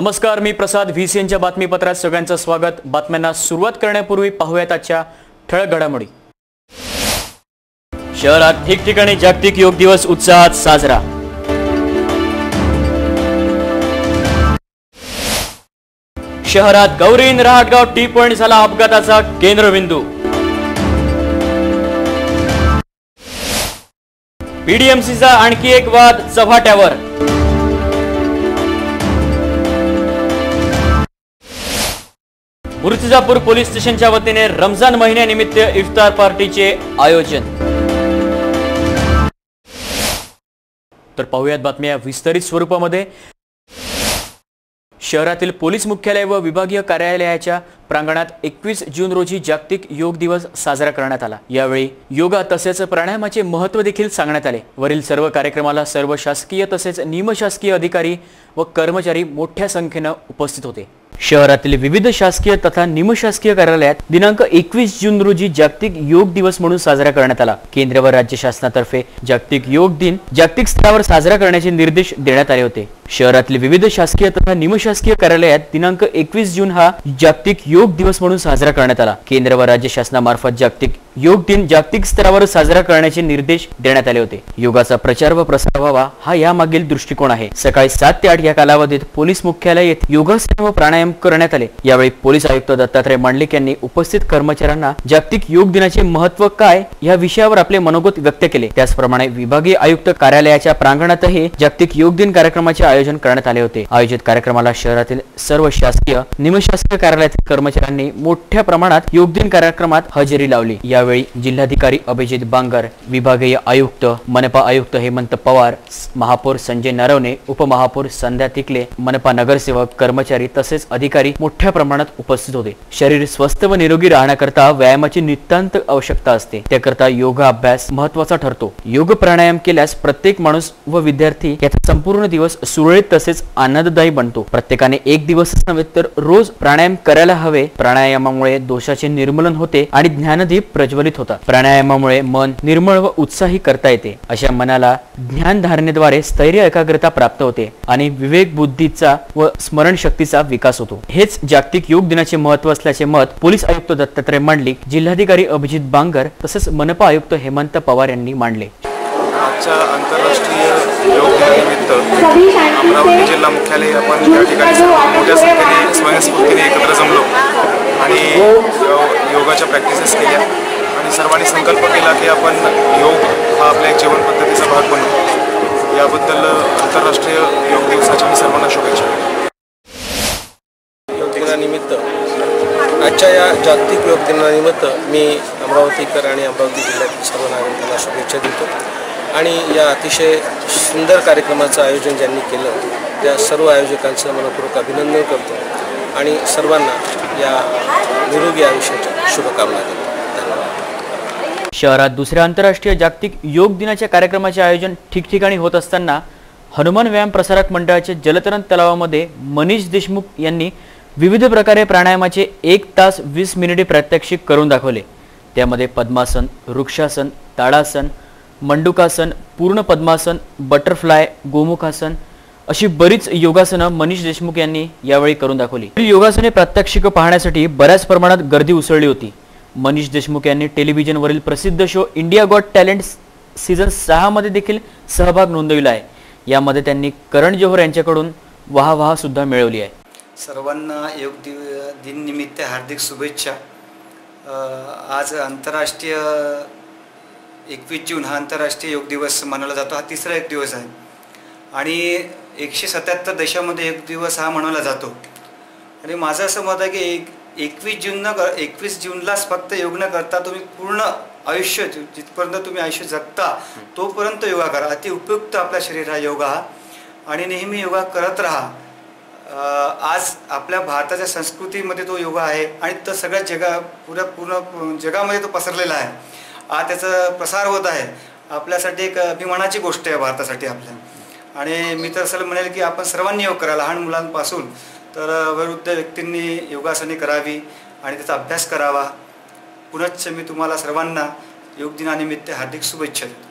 नमस्कार, मी प्रसाद. VCNच्या बातमीपत्रात सगळ्यांचं स्वागत. बातम्यांना सुरुवात करण्यापूर्वी पाहूयात आजच्या ठळक घडामोडी. शहरात ठिकठिकाणी जागतिक योग दिवस उत्साहात साजरा. शहरात गौरीन रहाटगाव टी पॉइंट झाला अपघाताचा केंद्रबिंदू. PDMCचा आणखी एक वाद चव्हाट्यावर. मूर्तिजापूर पोलीस स्टेशनच्या वतीने रमजान महिन्यानिमित्त इफ्तार पार्टीचे आयोजन. तर पाहूयात बातम्या विस्तारित स्वरूपामध्ये. शहरातील पोलीस मुख्यालय व विभागीय कार्यालयाच्या प्रांगणात 21 जून रोजी जागतिक योग दिवस साजरा करण्यात आला. यावेळी योगा तसेच प्राणायामाचे महत्त्व देखील सांगण्यात आले. वरील सर्व कार्यक्रमाला सर्व शासकीय तसेच निमशासकीय अधिकारी व कर्मचारी मोठ्या संख्येने उपस्थित होते. शहरातील विविध शासकीय तथा निमशासकीय कार्यालयात दिनांक 21 जून रोजी जागतिक योग दिवस म्हणून साजरा करण्यात आला. केंद्र व राज्य शासनातर्फे जागतिक योग दिन जागतिक स्तरावर साजरा करण्याचे निर्देश देण्यात आले होते. शहरातील विविध शासकीय तथा निमशासकीय कार्यालयात दिनांक 21 जून हा जागतिक योग दिवस म्हणून साजरा करण्यात आला. केंद्र व राज्य शासनामार्फत जागतिक योग दिन जागतिक स्तरावर साजरा करण्याचे निर्देश देण्यात आले होते. योगाचा प्रचार व प्रसार व्हावा हा यामागील दृष्टिकोन आहे. सकाळी 7 ते 8 या कालावधीत पोलीस मुख्यालय येथे योगासन व प्राणायाम करण्यात आले. यावेळी पोलीस आयुक्त दत्तात्रय मांडलिक यांनी उपस्थित कर्मचाऱ्यांना जागतिक योग दिनाचे महत्त्व काय या विषयावर आपले मनोगत व्यक्त केले. त्याचप्रमाणे विभागीय आयुक्त कार्यालयाच्या प्रांगणातही जागतिक योग दिन कार्यक्रमाचे आयोजन करण्यात आले होते. आयोजित कार्यक्रमाला शहरातील सर्व शासकीय निमशासकीय कार्यालयातील कर्मचाऱ्यांनी मोठ्या प्रमाणात योग दिन कार्यक्रमात हजेरी लावली. यावेळी जिल्हाधिकारी अभिजित बांगर, विभागीय आयुक्त, मनपा आयुक्त हेमंत पवार, महापौर संजय नरवणे, उपमहापौर संध्या तिकले, मनपा नगरसेवक, कर्मचारी तसेच अधिकारी मोठ्या प्रमाणात उपस्थित होते. शरीर स्वस्थ व निरोगी राहण्याकरता व्यायामाची नितांत आवश्यकता असते. त्याकरता योगा अभ्यास महत्त्वाचा ठरतो. योग प्राणायाम केल्यास प्रत्येक माणूस व विद्यार्थी याचा संपूर्ण दिवस सुरळीत तसेच आनंददायी बनतो. प्रत्येकाने एक दिवसच नव्हे तर रोज प्राणायाम करायला हवे. प्राणायामामुळे दोषाचे निर्मूलन होते आणि ज्ञानदीप प्रज्वलित होतात. प्राणायामामुळे मन निर्मळ व उत्साही करता येते. अशा मनाला ज्ञान धारणेद्वारे स्थैर्य एकाग्रता प्राप्त होते आणि विवेक बुद्धीचा व स्मरण शक्तीचा विकास होतो. हेच जागतिक योग दिनाचे महत्त्व असल्याचे मत पोलीस आयुक्त दत्तात्रय मांडलिक, जिल्हाधिकारी अभिजित बांगर तसेच मनपा आयुक्त हेमंत पवार यांनी मांडले. आजच्या आंतरराष्ट्रीय योग दिनानिमित्त अमरावती जिल्हा मुख्यालय आपण या ठिकाणी मोठ्या संख्येने स्वयंस्फूर्तीने एकत्र जमलो आणि योगाच्या प्रॅक्टिसेस केल्या आणि सर्वांनी संकल्प केला की आपण योग हा आपल्या जीवन पद्धतीचा भाग बनवू. याबद्दल आंतरराष्ट्रीय योग दिवसाच्या मी सर्वांना शुभेच्छा. योग दिनानिमित्त आजच्या या जागतिक योग दिनानिमित्त मी अमरावतीकर आणि अमरावती जिल्ह्यातील सर्व नागरिकांना शुभेच्छा देतो आणि या अतिशय सुंदर कार्यक्रमाचं आयोजन ज्यांनी केलं त्या सर्व आयोजकांचं मनपूर्वक अभिनंदन करतो आणि सर्वांना या निरोगी आयुष्याच्या शुभकामना देतो. धन्यवाद. शहरात दुसऱ्या आंतरराष्ट्रीय जागतिक योग दिनाच्या कार्यक्रमाचे आयोजन ठिकठिकाणी होत असताना हनुमान व्यायाम प्रसारक मंडळाच्या जलतरण तलावामध्ये मनीष देशमुख यांनी विविध प्रकारे प्राणायामाचे 1 तास 20 मिनिटे प्रात्यक्षिक करून दाखवले. त्यामध्ये पद्मासन, वृक्षासन, ताडासन, मंडुकासन, पूर्ण पद्मासन, बटरफ्लाय, गोमुखासन अशी बरीच योगासनं मनीष देशमुख यांनी यावेळी करून दाखवली. योगासने प्रात्यक्षिक पाहण्यासाठी बऱ्याच प्रमाणात गर्दी उसळली होती. मनीष देशमुख यांनी टेलिव्हिजनवरील प्रसिद्ध show India got talent season 6 मध्ये देखील सहभाग नोंदविला आहे. यामध्ये त्यांनी करण जोहर यांच्याकडून वाहवाह सुद्धा मिळवली आहे. सर्वांना योग दिन निमित्त हार्दिक शुभेच्छा. आज आंतरराष्ट्रीय 21 जून हा आंतरराष्ट्रीय योग दिवस मानला जातो. हा तिसरा एक दिवस आहे आणि 177 देशामध्ये योग दिवस हा मनवला जातो. आणि माझं असं मत आहे की 21 जूनलाच फक्त योग न करता तुम्ही पूर्ण आयुष्य जिथपर्यंत तुम्ही आयुष्य जगता तोपर्यंत योगा करा. अति उपयुक्त आपल्या शरीरा योगा आणि नेहमी योगा करत राहा. आज आपल्या भारताच्या संस्कृतीमध्ये तो योगा आहे आणि तो सगळ्या पूर्ण जगामध्ये तो पसरलेला आहे. आज त्याचा प्रसार होत आहे. आपल्यासाठी एक अभिमानाची गोष्ट आहे भारतासाठी आपल्या. आणि मी तर असं म्हणेल की आपण सर्वांनी योग करा, लहान मुलांपासून तर वयोवृद्ध व्यक्तींनी योगासने करावी आणि त्याचा अभ्यास करावा. पुनश्च मी तुम्हाला सर्वांना योग दिनानिमित्त हार्दिक शुभेच्छा देतो.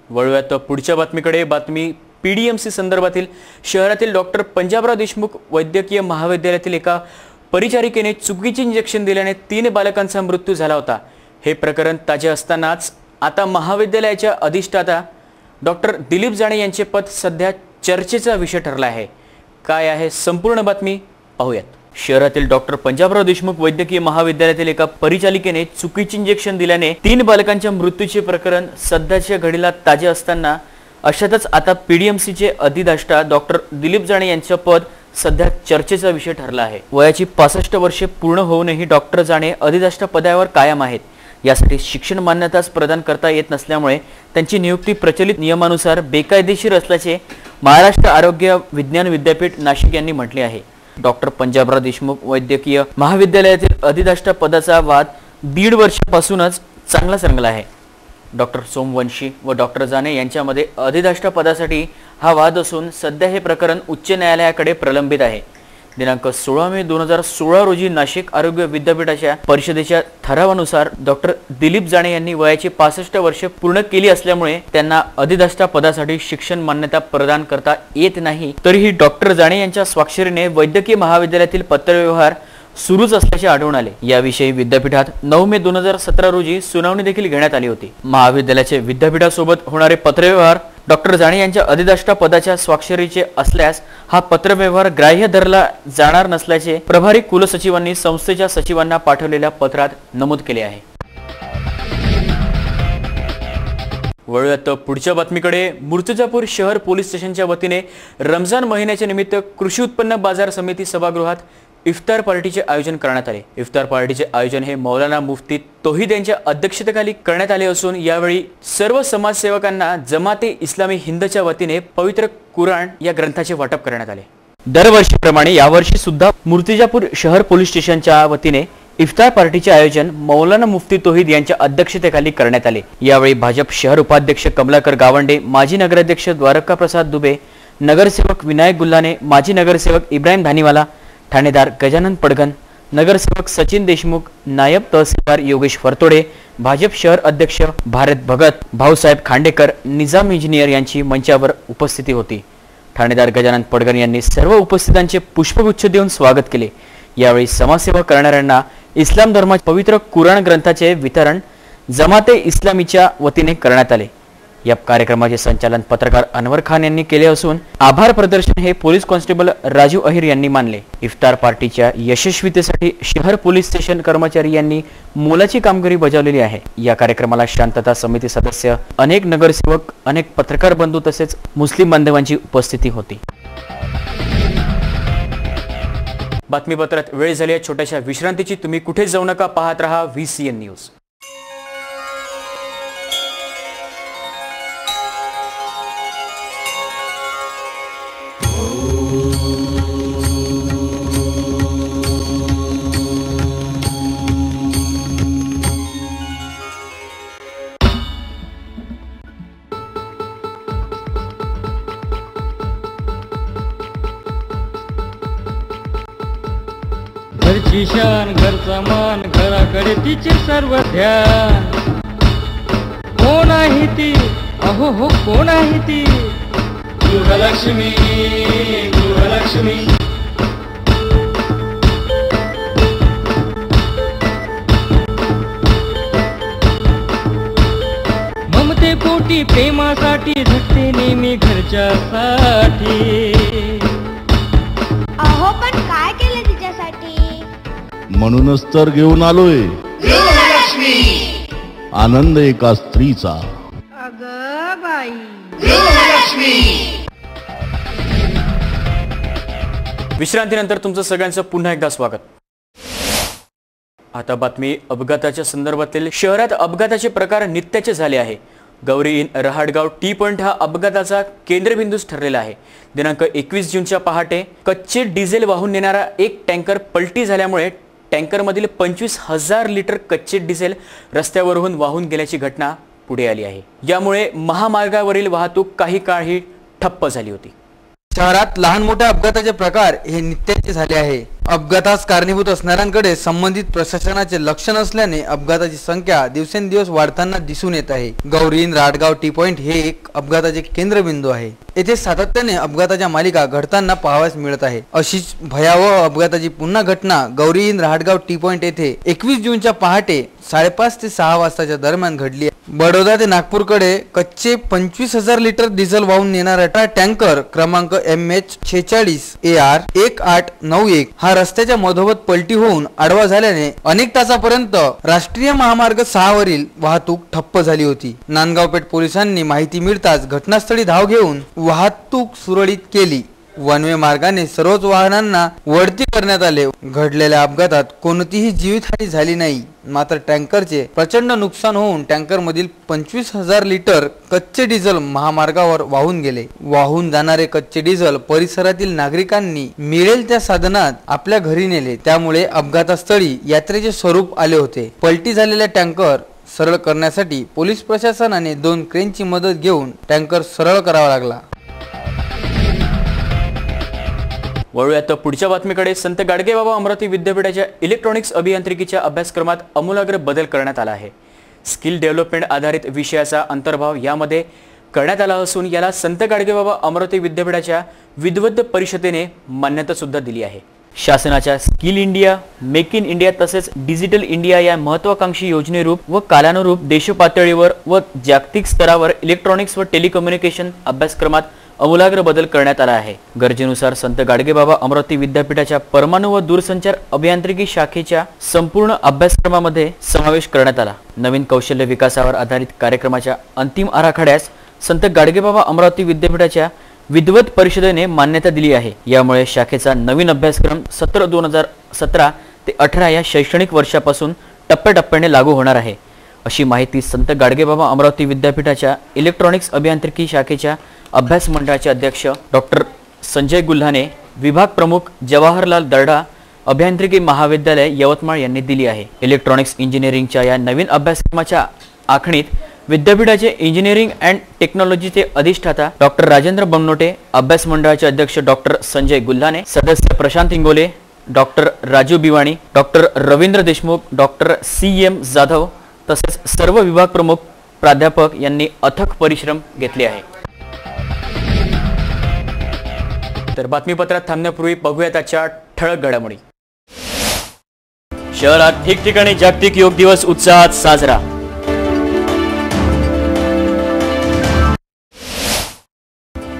वळूयात पुढच्या बातमीकडे. बातमी PDMC संदर्भातील शहरातील डॉक्टर पंजाबराव देशमुख वैद्यकीय महाविद्यालयातील एका परिचारिकेने चुकीचे इंजेक्शन दिल्याने 3 बालकांचा मृत्यू झाला होता। हे प्रकरण ताजे असतानाच आता महाविद्यालयाच्या अधिष्ठाता डॉक्टर दिलीप जाणे यांचे पद सध्या चर्चेचा विषय ठरला आहे। काय आहे संपूर्ण बातमी पाहूयात। शहरातील डॉक्टर पंजाबराव देशमुख वैद्यकीय महाविद्यालयातील एका परिचारिकेने चुकीचे इंजेक्शन दिल्याने 3 बालकांच्या मृत्यूचे प्रकरण सध्याच्या घडीला ताजे असताना अशातच आता PDMCचे अधिष्ठाता डॉक्टर दिलीप जाणे यांचे पद सध्या चर्चेचा विषय ठरला आहे। वयाची 65 वर्षे पूर्ण होऊनही डॉक्टर जाणे अधिष्ठाता पदावर कायम आहेत। यासाठी शिक्षण मान्यताच प्रदान करता येत नसल्यामुळे त्यांची नियुक्ती प्रचलित नियमानुसार बेकायदेशीर असल्याचे महाराष्ट्र आरोग्य विज्ञान विद्यापीठ नाशिक यांनी म्हटले आहे। डॉक्टर पंजाबराव देशमुख वैद्यकीय महाविद्यालयातील अधिष्ठाता पदाचा वाद 1.5 वर्षापासूनच चांगलाच रंगला आहे। डॉक्टर सोमवंशी व डॉक्टर जाणे यांच्यामध्ये अधिष्ठाता पदासाठी हा वाद असून सध्या हे प्रकरण उच्च न्यायालयाकडे प्रलंबित आहे। दिनांक 16 मे 2016 रोजी नाशिक आरोग्य विद्यापीठाच्या परिषदेच्या ठरावानुसार डॉक्टर दिलीप जाणे यांनी वयाची 65 वर्षे पूर्ण केली असल्यामुळे त्यांना अधिष्ठाता पदासाठी शिक्षण मान्यता प्रदान करता येत नाही। तरीही डॉक्टर जाणे यांच्या स्वाक्षरीने वैद्यकीय महाविद्यालयातील पत्रव्यवहार सुरूच असल्याचे आढळून आले। याविषयी विद्यापीठात 9 मे 2017 रोजी सुनावणी देखील घेण्यात आली होती। महाविद्यालयाचे विद्यापीठासोबत होणारे पत्रव्यवहार डॉक्टर जाणे यांच्या अधिष्ठाता पदाच्या स्वाक्षरीचे असल्यास हा पत्रव्यवहार ग्राह्य धरला जाणार नसल्याचे प्रभारी कुलसचिवांनी संस्थेच्या सचिवांना पाठवलेल्या पत्रात नमूद केले आहे। वळूयात पुढच्या बातमीकडे। मूर्तिजापूर शहर पोलीस स्टेशनच्या वतीने रमजान महिन्याच्या निमित्त कृषी उत्पन्न बाजार समिती सभागृहात इफ्तार पार्टीचे आयोजन करण्यात आले। इफ्तार पार्टीचे आयोजन हे मौलाना मुफ्ती तौहीद यांच्या अध्यक्षतेखाली करण्यात आले असून यावेळी सर्व समाजसेवकांना जमाते इस्लामी हिंदच्या वतीने पवित्र कुराण या ग्रंथाचे वाटप करण्यात आले। दरवर्षीप्रमाणे यावर्षी सुद्धा मूर्तिजापूर शहर पोलीस स्टेशनच्या वतीने इफ्तार पार्टीचे आयोजन मौलाना मुफ्ती तौहीद यांच्या अध्यक्षतेखाली करण्यात आले। यावेळी भाजप शहर उपाध्यक्ष कमलाकर गावंडे, माजी नगराध्यक्ष द्वारका प्रसाद दुबे, नगरसेवक विनायक गुल्हाने, माजी नगरसेवक इब्राहिम धानीवाला, ठाणेदार गजानन पडगन, नगरसेवक सचिन देशमुख, नायब तहसीलदार योगेश फरतोडे, भाजप शहर अध्यक्ष भारत भगत, भाऊसाहेब खांडेकर, निजाम इंजिनियर यांची मंचावर उपस्थिती होती। ठाणेदार गजानन पडगन यांनी सर्व उपस्थितांचे पुष्पगुच्छ देऊन स्वागत केले। यावेळी समाजसेवा करणाऱ्यांना इस्लाम धर्माच्या पवित्र कुराण ग्रंथाचे वितरण जमाते इस्लामीच्या वतीने करण्यात आले। या कार्यक्रमाचे संचालन पत्रकार अनवर खान यांनी केले असून आभार प्रदर्शन हे पोलीस कॉन्स्टेबल राजू अहिर यांनी मानले। इफ्तार पार्टीच्या यशस्वीतेसाठी शहर पोलीस स्टेशन कर्मचारी यांनी मोलाची कामगिरी बजावलेली आहे। या कार्यक्रमाला शांतता समिती सदस्य, अनेक नगरसेवक, अनेक पत्रकार बंधू तसेच मुस्लिम बांधवांची उपस्थिती होती। बातमीपत्रात वेळ झाली आहे छोट्याशा विश्रांतीची। तुम्ही कुठे जाऊ नका, पाहत रहा VCN न्यूज। घरची शान, घरचा मान, घराकडे तिचे सर्व ध्यान। कोण आहे ती? अहो हो, कोण आहे ती? गृहलक्ष्मी, गृहलक्ष्मी। ममते पोटी प्रेमासाठी झटते नेहमी घरच्यासाठी। अहो पण काय केलं तिच्यासाठी? म्हणूनच तर घेऊन आलोय आनंद एका स्त्रीचा। अगं बाई, विश्रांतीनंतर तुमचं सगळ्यांचं पुन्हा एकदा स्वागत। आता बातमी अपघाताच्या संदर्भातील। शहरात अपघाताचे प्रकार नित्याचे झाले आहे। Gauri in Rahatgaon T point हा अपघाताचा केंद्रबिंदूच ठरलेला आहे। दिनांक 21 जूनच्या पहाटे कच्चे डिझेल वाहून नेणारा एक टँकर पलटी झाल्यामुळे टँकरमधील 25,000 लिटर कच्चे डिझेल रस्त्यावरून वाहून गेल्याची घटना पुढे आली आहे। यामुळे महामार्गावरील वाहतूक काही काळ ही ठप्प झाली होती। शहरात लहान मोठ्या अपघाताचे प्रकार हे नित्याचे झाले आहे। अपघातास कारणीभूत असणाऱ्यांकडे संबंधित प्रशासनाचे लक्ष नसल्याने अपघाताची संख्या दिवसेंदिवस वाढताना दिसून येत आहे। गौरी राटगाव टी पॉइंट हे एक अपघाताचे केंद्रबिंदू आहे। येथे सातत्याने अपघाताच्या मालिका घडताना पाहावयास मिळत आहे। अशीच भयावह अपघाताची पुन्हा घटना गौरी राटगाव टी पॉइंट येथे 21 जूनच्या पहाटे 5:30 ते 6 वाजताच्या दरम्यान घडली। बडोदा ते नागपूरकडे कच्चे 25,000 लिटर डिझेल वाहून नेणारा टँकर क्रमांक MH46 AR 1891 हा रस्त्याच्या मधोमध पलटी होऊन आडवा झाल्याने अनेक तासापर्यंत राष्ट्रीय महामार्ग 6 वरील वाहतूक ठप्प झाली होती। नांदगावपेठ पोलिसांनी माहिती मिळताच घटनास्थळी धाव घेऊन वाहतूक सुरळीत केली। वन वे मार्गाने सर्वच वाहनांना वळती करण्यात आले। घडलेल्या अपघातात कोणतीही जीवितहानी झाली नाही, मात्र टँकरचे प्रचंड नुकसान होऊन टँकर मधील 25,000 लिटर कच्चे डिझेल महामार्गावर वाहून गेले। वाहून जाणारे कच्चे डिझेल परिसरातील नागरिकांनी मिळेल त्या साधनात आपल्या घरी नेले, त्यामुळे अपघातास्थळी यात्रेचे स्वरूप आले होते। पलटी झालेल्या टँकर सरळ करण्यासाठी पोलीस प्रशासनाने 2 क्रेनची मदत घेऊन टँकर सरळ करावा लागला। वळूयात पुढच्या बातमीकडे। संत गाडगेबाबा अमरावती विद्यापीठाच्या इलेक्ट्रॉनिक्स अभियांत्रिकीच्या अभ्यासक्रमात आमूलाग्र बदल करण्यात आला आहे। स्किल डेव्हलपमेंट आधारित विषयाचा अंतर्भाव यामध्ये करण्यात आला असून याला संत गाडगेबाबा अमरावती विद्यापीठाच्या विद्वत परिषदेने मान्यता सुद्धा दिली आहे। शासनाच्या skill India, make in India तसेच डिजिटल इंडिया या महत्त्वाकांक्षी योजनेरूप व कालानुरूप देशपातळीवर व जागतिक स्तरावर इलेक्ट्रॉनिक्स व टेलिकम्युनिकेशन अभ्यासक्रमात आमूलाग्र बदल करण्यात आला आहे। गरजेनुसार संत गाडगेबाबा अमरावती विद्यापीठाच्या परमाणु व दूरसंचार अभियांत्रिकी शाखेच्या संपूर्ण अभ्यासक्रमामध्ये समावेश करण्यात आला। नवीन कौशल्य विकासावर आधारित कार्यक्रमाच्या अंतिम आराखड्यास संत गाडगेबाबा अमरावती विद्यापीठाच्या विद्वत परिषदेने मान्यता दिली आहे। यामुळे शाखेचा नवीन अभ्यासक्रम सत्र 2017 ते 18 या शैक्षणिक वर्षापासून टप्प्याटप्प्याने लागू होणार आहे, अशी माहिती संत गाडगेबाबा अमरावती विद्यापीठाच्या इलेक्ट्रॉनिक्स अभियांत्रिकी शाखेच्या अभ्यास मंडळाचे अध्यक्ष डॉक्टर संजय गुल्हाने, विभाग प्रमुख जवाहरलाल दर्डा अभियांत्रिकी महाविद्यालय यवतमाळ यांनी दिली आहे। इलेक्ट्रॉनिक्स इंजिनिअरिंगच्या या नवीन अभ्यासक्रमाच्या आखणीत विद्यापीठाचे इंजिनिअरिंग अँड टेक्नॉलॉजीचे अधिष्ठाता डॉक्टर राजेंद्र बनोटे, अभ्यास मंडळाचे अध्यक्ष डॉक्टर संजय गुल्हाने, सदस्य Prashant Ingole, doctor Raju Biwani, doctor Ravindra Deshmukh, doctor CM Jadhav तसेच सर्व विभाग प्रमुख प्राध्यापक यांनी अथक परिश्रम घेतले आहे। तर बातमीपत्रात थांबण्यापूर्वी बघूयात आजच्या ठळक घडामोडी। शहरात ठिकठिकाणी जागतिक योग दिवस उत्साहात साजरा।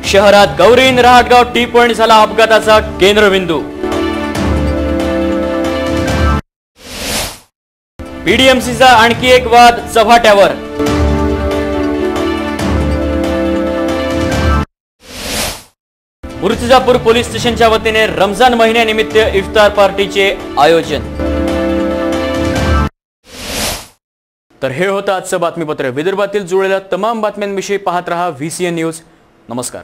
शहरात गौरी राटगाव टी पॉइंट झाला अपघाताचा केंद्रबिंदू। PDMCचा आणखी एक वाद चव्हाट्यावर। मूर्तिजापूर पोलीस स्टेशनच्या वतीने रमजान महिन्यानिमित्त इफ्तार पार्टीचे आयोजन। तर हे होतं आजचं बातमीपत्र। विदर्भातील जुळलेल्या तमाम बातम्यांविषयी पाहत रहा VCN न्यूज। नमस्कार।